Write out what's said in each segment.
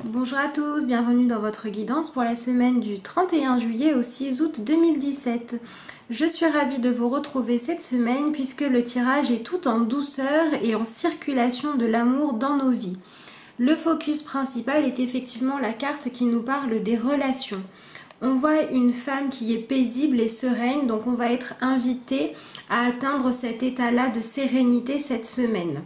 Bonjour à tous, bienvenue dans votre guidance pour la semaine du 31 juillet au 6 août 2017. Je suis ravie de vous retrouver cette semaine puisque le tirage est tout en douceur et en circulation de l'amour dans nos vies. Le focus principal est effectivement la carte qui nous parle des relations. On voit une femme qui est paisible et sereine, donc on va être invité à atteindre cet état-là de sérénité cette semaine.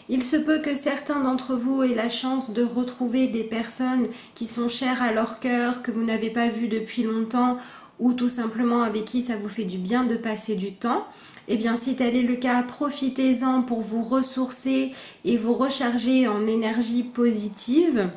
Il se peut que certains d'entre vous aient la chance de retrouver des personnes qui sont chères à leur cœur, que vous n'avez pas vues depuis longtemps ou tout simplement avec qui ça vous fait du bien de passer du temps. Eh bien, si tel est le cas, profitez-en pour vous ressourcer et vous recharger en énergie positive.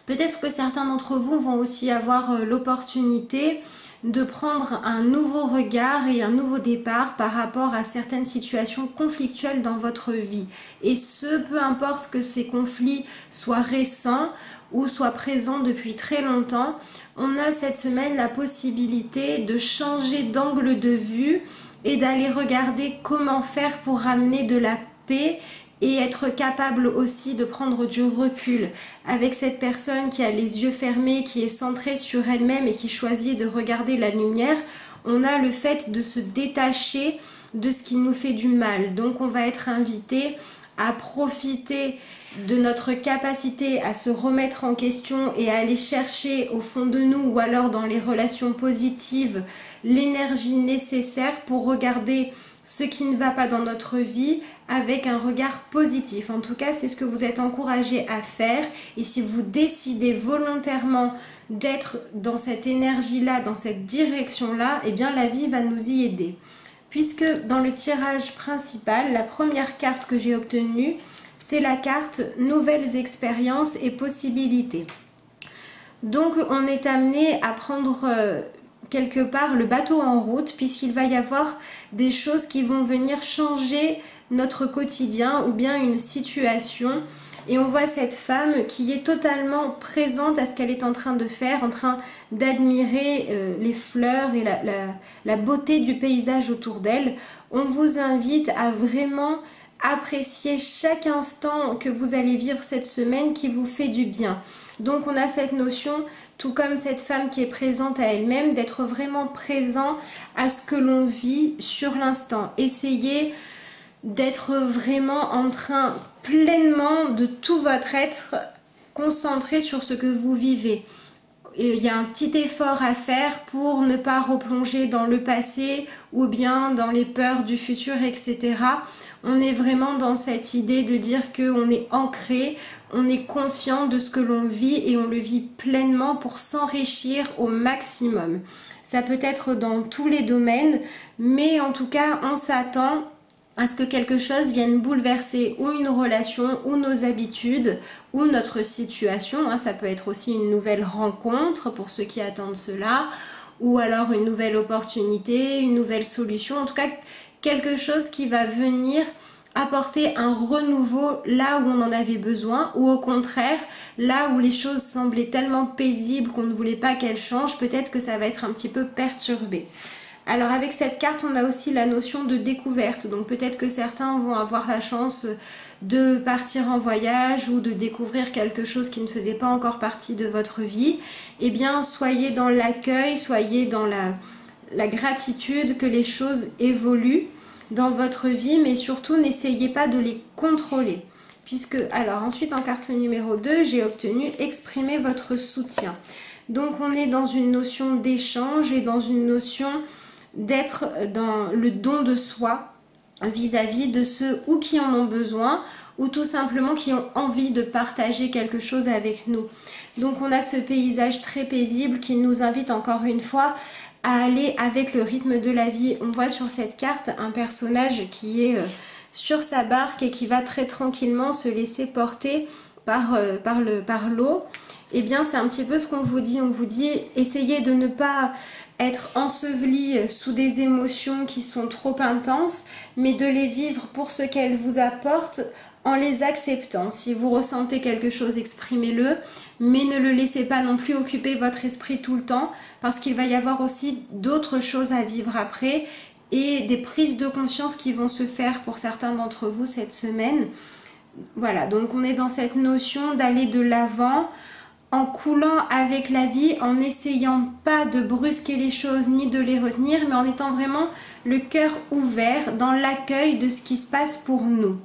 Peut-être que certains d'entre vous vont aussi avoir l'opportunité de prendre un nouveau regard et un nouveau départ par rapport à certaines situations conflictuelles dans votre vie. Et ce, peu importe que ces conflits soient récents ou soient présents depuis très longtemps, on a cette semaine la possibilité de changer d'angle de vue et d'aller regarder comment faire pour ramener de la paix et être capable aussi de prendre du recul avec cette personne qui a les yeux fermés, qui est centrée sur elle-même et qui choisit de regarder la lumière. On a le fait de se détacher de ce qui nous fait du mal. Donc on va être invité à profiter de notre capacité à se remettre en question et à aller chercher au fond de nous ou alors dans les relations positives l'énergie nécessaire pour regarder ce qui ne va pas dans notre vie avec un regard positif. En tout cas, c'est ce que vous êtes encouragé à faire. Et si vous décidez volontairement d'être dans cette énergie-là, dans cette direction-là, eh bien la vie va nous y aider. Puisque dans le tirage principal, la première carte que j'ai obtenue, c'est la carte Nouvelles expériences et possibilités. Donc on est amené à prendre quelque part le bateau en route puisqu'il va y avoir des choses qui vont venir changer notre quotidien ou bien une situation. Et on voit cette femme qui est totalement présente à ce qu'elle est en train de faire, en train d'admirer les fleurs et la beauté du paysage autour d'elle. On vous invite à vraiment apprécier chaque instant que vous allez vivre cette semaine qui vous fait du bien. Donc on a cette notion, tout comme cette femme qui est présente à elle-même, d'être vraiment présent à ce que l'on vit sur l'instant. Essayez d'être vraiment en train pleinement de tout votre être concentré sur ce que vous vivez. Et il y a un petit effort à faire pour ne pas replonger dans le passé ou bien dans les peurs du futur, etc. On est vraiment dans cette idée de dire qu'on est ancré, on est conscient de ce que l'on vit et on le vit pleinement pour s'enrichir au maximum. Ça peut être dans tous les domaines, mais en tout cas, on s'attend à ce que quelque chose vienne bouleverser ou une relation ou nos habitudes ou notre situation. Ça peut être aussi une nouvelle rencontre pour ceux qui attendent cela, ou alors une nouvelle opportunité, une nouvelle solution. En tout cas, quelque chose qui va venir apporter un renouveau là où on en avait besoin, ou au contraire, là où les choses semblaient tellement paisibles qu'on ne voulait pas qu'elles changent, peut-être que ça va être un petit peu perturbé. Alors avec cette carte, on a aussi la notion de découverte. Donc peut-être que certains vont avoir la chance de partir en voyage ou de découvrir quelque chose qui ne faisait pas encore partie de votre vie. Eh bien, soyez dans l'accueil, soyez dans la gratitude que les choses évoluent dans votre vie, mais surtout n'essayez pas de les contrôler. Puisque, alors ensuite en carte numéro 2, j'ai obtenu exprimer votre soutien. Donc on est dans une notion d'échange et dans une notion d'être dans le don de soi vis-à-vis de ceux ou qui en ont besoin ou tout simplement qui ont envie de partager quelque chose avec nous. Donc on a ce paysage très paisible qui nous invite encore une fois à aller avec le rythme de la vie. On voit sur cette carte un personnage qui est sur sa barque et qui va très tranquillement se laisser porter par l'eau. Eh bien c'est un petit peu ce qu'on vous dit. On vous dit essayez de ne pas être enseveli sous des émotions qui sont trop intenses, mais de les vivre pour ce qu'elles vous apportent en les acceptant. Si vous ressentez quelque chose, exprimez-le, mais ne le laissez pas non plus occuper votre esprit tout le temps, parce qu'il va y avoir aussi d'autres choses à vivre après et des prises de conscience qui vont se faire pour certains d'entre vous cette semaine. Voilà, donc on est dans cette notion d'aller de l'avant en coulant avec la vie, en n'essayant pas de brusquer les choses ni de les retenir, mais en étant vraiment le cœur ouvert dans l'accueil de ce qui se passe pour nous.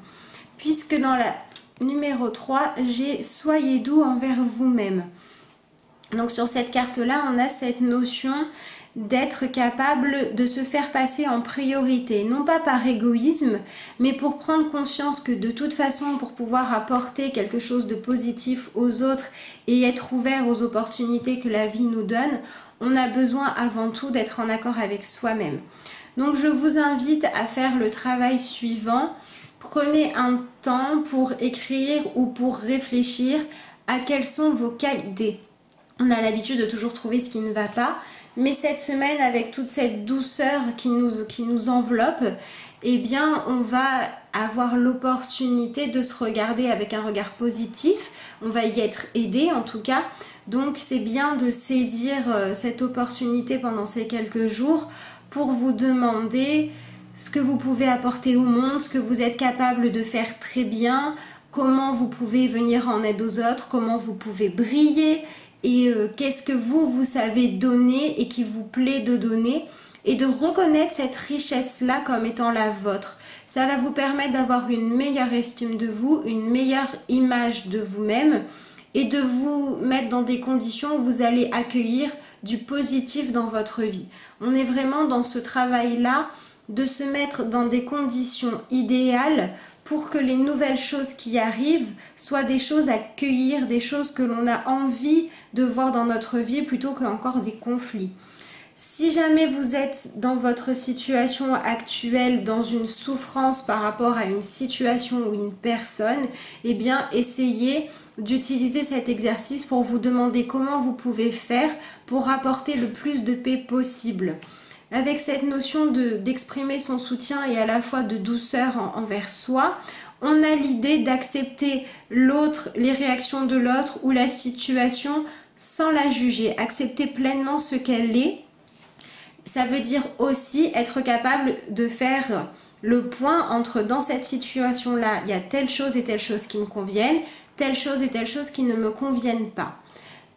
Puisque dans la numéro 3, j'ai « Soyez doux envers vous-même ». Donc sur cette carte-là, on a cette notion d'être capable de se faire passer en priorité, non pas par égoïsme, mais pour prendre conscience que de toute façon, pour pouvoir apporter quelque chose de positif aux autres et être ouvert aux opportunités que la vie nous donne, on a besoin avant tout d'être en accord avec soi-même. Donc je vous invite à faire le travail suivant. Prenez un temps pour écrire ou pour réfléchir à quelles sont vos qualités. On a l'habitude de toujours trouver ce qui ne va pas, mais cette semaine, avec toute cette douceur qui nous enveloppe, eh bien, on va avoir l'opportunité de se regarder avec un regard positif. On va y être aidé en tout cas. Donc, c'est bien de saisir cette opportunité pendant ces quelques jours pour vous demander ce que vous pouvez apporter au monde, ce que vous êtes capable de faire très bien, comment vous pouvez venir en aide aux autres, comment vous pouvez briller et qu'est-ce que vous savez donner et qui vous plaît de donner et de reconnaître cette richesse-là comme étant la vôtre. Ça va vous permettre d'avoir une meilleure estime de vous, une meilleure image de vous-même et de vous mettre dans des conditions où vous allez accueillir du positif dans votre vie. On est vraiment dans ce travail-là de se mettre dans des conditions idéales pour que les nouvelles choses qui arrivent soient des choses à accueillir, des choses que l'on a envie de voir dans notre vie plutôt qu'encore des conflits. Si jamais vous êtes dans votre situation actuelle, dans une souffrance par rapport à une situation ou une personne, eh bien essayez d'utiliser cet exercice pour vous demander comment vous pouvez faire pour apporter le plus de paix possible. Avec cette notion d'exprimer son soutien et à la fois de douceur envers soi, on a l'idée d'accepter l'autre, les réactions de l'autre ou la situation sans la juger, accepter pleinement ce qu'elle est. Ça veut dire aussi être capable de faire le point entre dans cette situation-là, il y a telle chose et telle chose qui me conviennent, telle chose et telle chose qui ne me conviennent pas.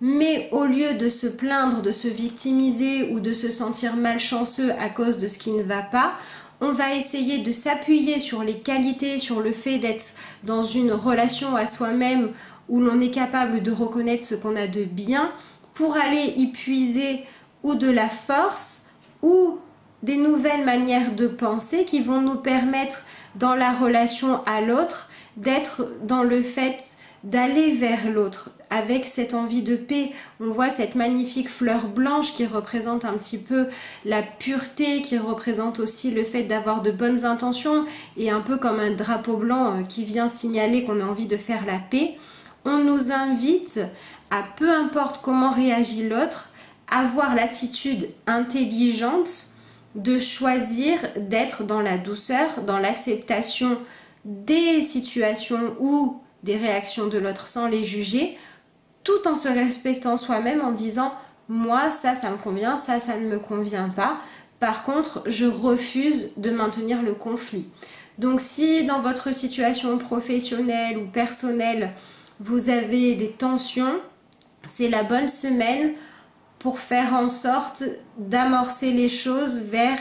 Mais au lieu de se plaindre, de se victimiser ou de se sentir malchanceux à cause de ce qui ne va pas, on va essayer de s'appuyer sur les qualités, sur le fait d'être dans une relation à soi-même où l'on est capable de reconnaître ce qu'on a de bien pour aller y puiser ou de la force ou des nouvelles manières de penser qui vont nous permettre dans la relation à l'autre d'être dans le fait d'aller vers l'autre avec cette envie de paix. On voit cette magnifique fleur blanche qui représente un petit peu la pureté, qui représente aussi le fait d'avoir de bonnes intentions et un peu comme un drapeau blanc qui vient signaler qu'on a envie de faire la paix. On nous invite à, peu importe comment réagit l'autre, avoir l'attitude intelligente de choisir d'être dans la douceur, dans l'acceptation des situations ou des réactions de l'autre sans les juger, tout en se respectant soi-même en disant « moi, ça me convient, ça ne me convient pas. Par contre, je refuse de maintenir le conflit. » Donc si dans votre situation professionnelle ou personnelle, vous avez des tensions, c'est la bonne semaine pour faire en sorte d'amorcer les choses vers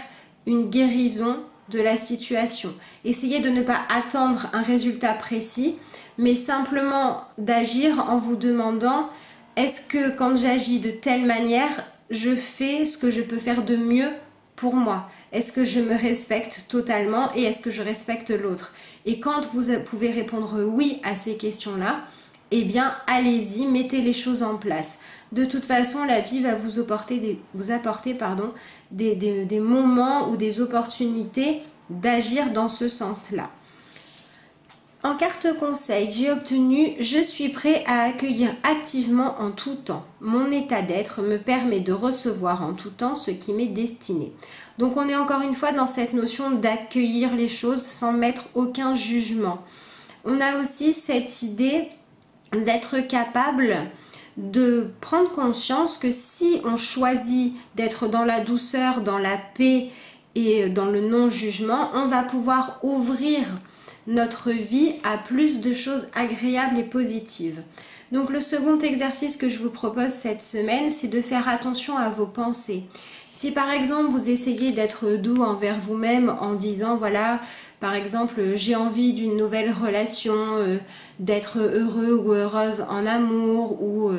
une guérison de la situation. Essayez de ne pas attendre un résultat précis, mais simplement d'agir en vous demandant est-ce que quand j'agis de telle manière, je fais ce que je peux faire de mieux pour moi? Est-ce que je me respecte totalement et est-ce que je respecte l'autre? Et quand vous pouvez répondre oui à ces questions-là, eh bien allez-y, mettez les choses en place. De toute façon, la vie va vous apporter des moments ou des opportunités d'agir dans ce sens-là. En carte conseil, j'ai obtenu « Je suis prêt à accueillir activement en tout temps. Mon état d'être me permet de recevoir en tout temps ce qui m'est destiné. » Donc on est encore une fois dans cette notion d'accueillir les choses sans mettre aucun jugement. On a aussi cette idée d'être capable de prendre conscience que si on choisit d'être dans la douceur, dans la paix et dans le non-jugement, on va pouvoir ouvrir notre vie à plus de choses agréables et positives. Donc le second exercice que je vous propose cette semaine, c'est de faire attention à vos pensées. Si par exemple vous essayez d'être doux envers vous-même en disant voilà, par exemple j'ai envie d'une nouvelle relation, d'être heureux ou heureuse en amour ou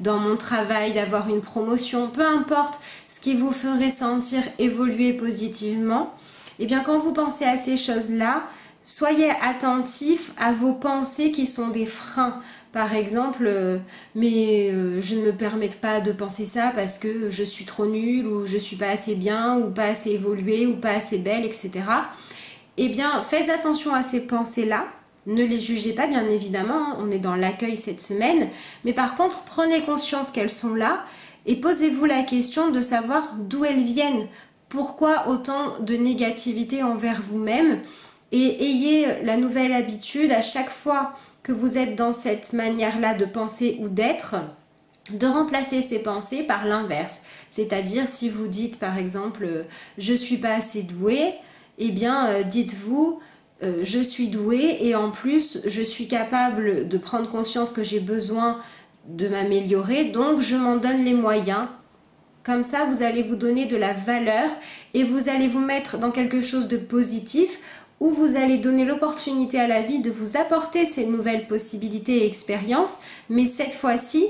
dans mon travail d'avoir une promotion, peu importe ce qui vous ferait sentir évoluer positivement, et bien quand vous pensez à ces choses-là, soyez attentifs à vos pensées qui sont des freins. Par exemple, je ne me permets pas de penser ça parce que je suis trop nulle ou je suis pas assez bien ou pas assez évoluée ou pas assez belle, etc. Eh bien, faites attention à ces pensées-là. Ne les jugez pas, bien évidemment. On est dans l'accueil cette semaine. Mais par contre, prenez conscience qu'elles sont là et posez-vous la question de savoir d'où elles viennent. Pourquoi autant de négativité envers vous-même? Et ayez la nouvelle habitude à chaque fois que vous êtes dans cette manière-là de penser ou d'être, de remplacer ces pensées par l'inverse. C'est-à-dire si vous dites par exemple je suis pas assez douée, eh bien dites-vous je suis douée et en plus je suis capable de prendre conscience que j'ai besoin de m'améliorer, donc je m'en donne les moyens. Comme ça, vous allez vous donner de la valeur et vous allez vous mettre dans quelque chose de positif où vous allez donner l'opportunité à la vie de vous apporter ces nouvelles possibilités et expériences, mais cette fois-ci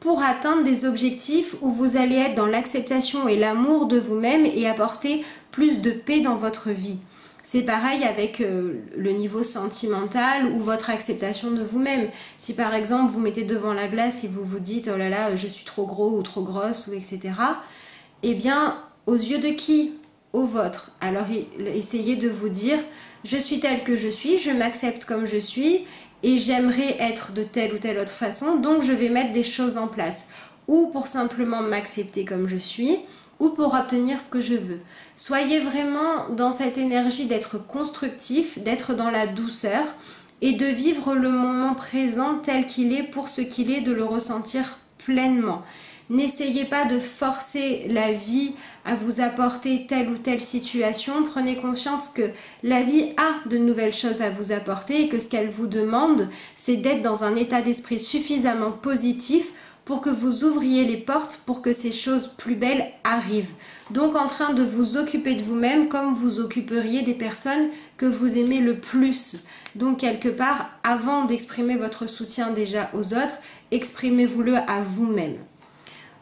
pour atteindre des objectifs où vous allez être dans l'acceptation et l'amour de vous-même et apporter plus de paix dans votre vie. C'est pareil avec le niveau sentimental ou votre acceptation de vous-même. Si par exemple vous mettez devant la glace et vous vous dites oh là là je suis trop gros ou trop grosse ou etc. Eh bien aux yeux de qui? Au vôtre. Alors essayez de vous dire je suis telle que je suis, je m'accepte comme je suis et j'aimerais être de telle ou telle autre façon, donc je vais mettre des choses en place ou pour simplement m'accepter comme je suis ou pour obtenir ce que je veux. Soyez vraiment dans cette énergie d'être constructif, d'être dans la douceur et de vivre le moment présent tel qu'il est pour ce qu'il est, de le ressentir pleinement. N'essayez pas de forcer la vie à vous apporter telle ou telle situation. Prenez conscience que la vie a de nouvelles choses à vous apporter et que ce qu'elle vous demande, c'est d'être dans un état d'esprit suffisamment positif pour que vous ouvriez les portes pour que ces choses plus belles arrivent. Donc en train de vous occuper de vous-même comme vous occuperiez des personnes que vous aimez le plus. Donc quelque part, avant d'exprimer votre soutien déjà aux autres, exprimez-vous-le à vous-même.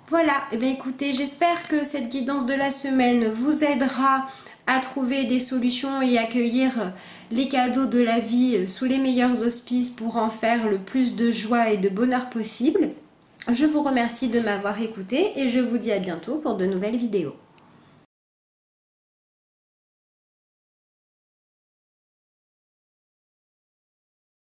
Voilà, et bien écoutez, j'espère que cette guidance de la semaine vous aidera à trouver des solutions et accueillir les cadeaux de la vie sous les meilleurs auspices pour en faire le plus de joie et de bonheur possible. Je vous remercie de m'avoir écouté et je vous dis à bientôt pour de nouvelles vidéos.